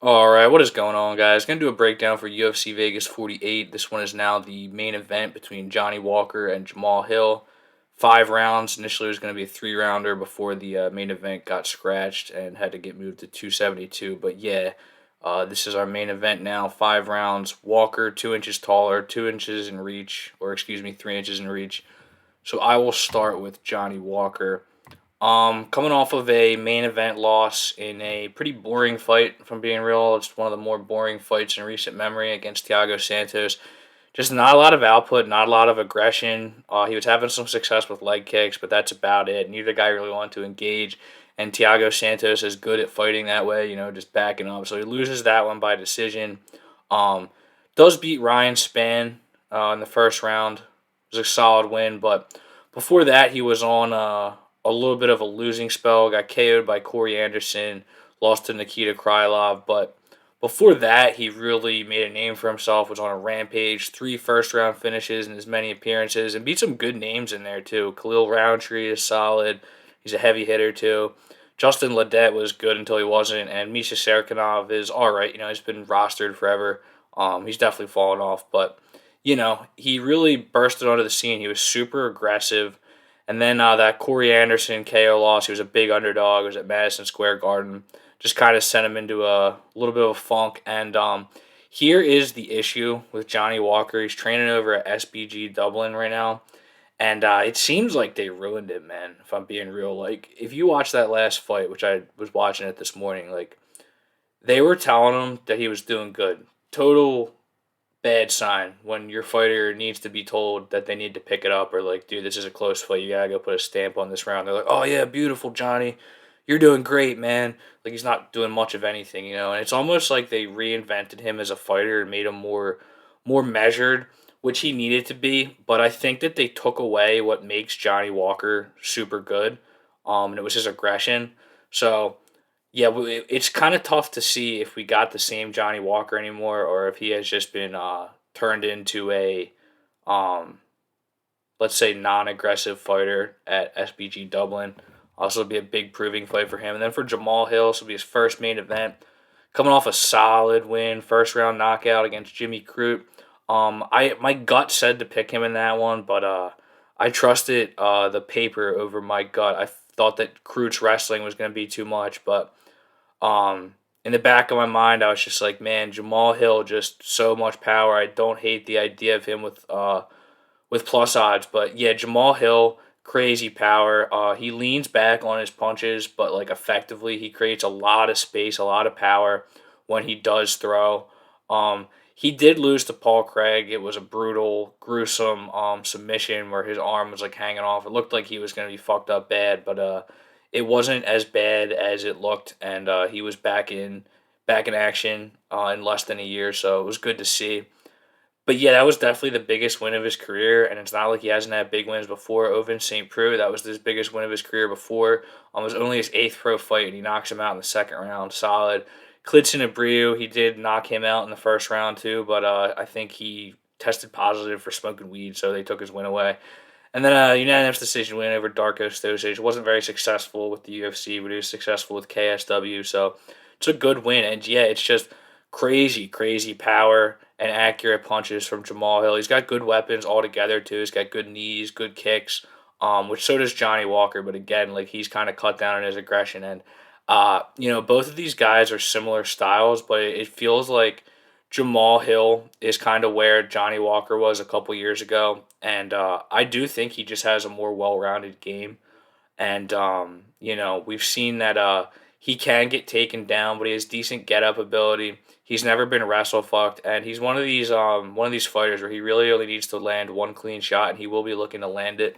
All right, what is going on, guys? Gonna do a breakdown for UFC Vegas 48. This one is now the main event between Johnny Walker and Jamal Hill. 5 rounds. Initially, it was going to be a 3 rounder before the main event got scratched and had to get moved to 272. But yeah, this is our main event now. 5 rounds. Walker, 2 inches taller, 2 inches in reach, or excuse me, 3 inches in reach. So I will start with Johnny Walker. Coming off of a main event loss in a pretty boring fight, if I'm being real. It's one of the more boring fights in recent memory against Thiago Santos. Just not a lot of output, not a lot of aggression. He was having some success with leg kicks, but that's about it. Neither guy really wanted to engage, and Thiago Santos is good at fighting that way, just backing up. So he loses that one by decision. Um, does beat Ryan Spann in the first round. It was a solid win, but before that, he was on a little bit of a losing spell. Got KO'd by Corey Anderson, lost to Nikita Krylov, but before that, he really made a name for himself, was on a rampage, 3 first-round finishes in as many appearances, and beat some good names in there, too. Khalil Roundtree is solid. He's a heavy hitter, too. Justin Ledet was good until he wasn't, and Misha Serkinov is all right. He's been rostered forever. He's definitely fallen off, but, he really bursted onto the scene. He was super aggressive. And then that Corey Anderson KO loss, he was a big underdog. It was at Madison Square Garden. Just kind of sent him into a little bit of a funk. And here is the issue with Johnny Walker. He's training over at SBG Dublin right now. And it seems like they ruined him, man, if I'm being real. Like, if you watch that last fight, which I was watching it this morning, like, they were telling him that he was doing good. Total bad sign when your fighter needs to be told that they need to pick it up, or like, dude, this is a close fight. You gotta go put a stamp on this round. They're like, oh yeah, beautiful, Johnny. You're doing great, man. Like, he's not doing much of anything. And it's almost like they reinvented him as a fighter and made him more measured, which he needed to be. But I think that they took away what makes Johnny Walker super good. And it was his aggression. So yeah, it's kind of tough to see if we got the same Johnny Walker anymore, or if he has just been turned into a, um, let's say, non-aggressive fighter at SBG Dublin. Also, be a big proving fight for him. And then for Jamal Hill, this will be his first main event, coming off a solid win, first round knockout against Jimmy Crute. My gut said to pick him in that one, but I trusted the paper over my gut. I thought that Crute's wrestling was going to be too much, but in the back of my mind, I was just like, man, Jamal Hill, just so much power. I don't hate the idea of him with plus odds, but yeah, Jamal Hill, crazy power. He leans back on his punches, but like effectively, he creates a lot of space, a lot of power when he does throw. He did lose to Paul Craig. It was a brutal, gruesome submission where his arm was like hanging off. It looked like he was gonna be fucked up bad, but it wasn't as bad as it looked, and he was back in action in less than a year, so it was good to see. But yeah, that was definitely the biggest win of his career, and it's not like he hasn't had big wins before. Ovin St. Preux, that was his biggest win of his career before. It was only his eighth pro fight, and he knocks him out in the second round. Solid. Klidson Abreu, he did knock him out in the first round too, but I think he tested positive for smoking weed, so they took his win away. And then a unanimous decision win over Darko Stosic. Wasn't very successful with the UFC, but he was successful with KSW, so it's a good win. And yeah, it's just crazy, crazy power and accurate punches from Jamal Hill. He's got good weapons altogether too. He's got good knees, good kicks, which so does Johnny Walker. But again, like, he's kind of cut down on his aggression. And both of these guys are similar styles, but it feels like Jamal Hill is kind of where Johnny Walker was a couple years ago, and I do think he just has a more well-rounded game. And we've seen that he can get taken down, but he has decent get-up ability. He's never been wrestle fucked, and he's one of these fighters where he really only needs to land one clean shot, and he will be looking to land it.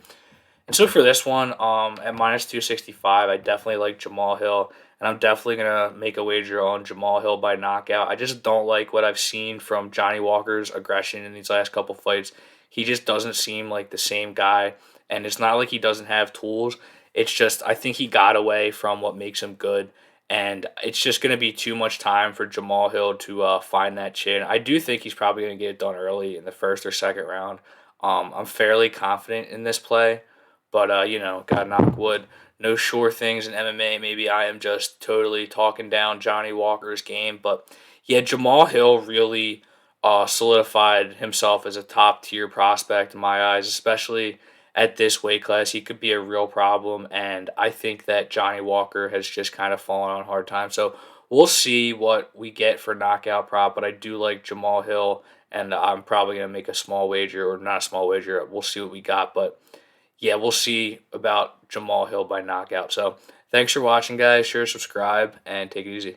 And so for this one, at minus 265, I definitely like Jamal Hill, and I'm definitely gonna make a wager on Jamal Hill by knockout. I just don't like what I've seen from Johnny Walker's aggression in these last couple fights. He just doesn't seem like the same guy, and it's not like he doesn't have tools. It's just I think he got away from what makes him good, and it's just gonna be too much time for Jamal Hill to find that chin. I do think he's probably gonna get it done early in the first or second round. I'm fairly confident in this play. But gotta knock wood. no sure things in MMA. Maybe I am just totally talking down Johnny Walker's game, but yeah, Jamal Hill really solidified himself as a top tier prospect in my eyes, especially at this weight class. He could be a real problem, and I think that Johnny Walker has just kind of fallen on hard times. So we'll see what we get for knockout prop, but I do like Jamal Hill, and I'm probably gonna make a small wager, or not a small wager. We'll see what we got, but yeah, we'll see about Jamal Hill by knockout. So thanks for watching, guys. Sure, subscribe and take it easy.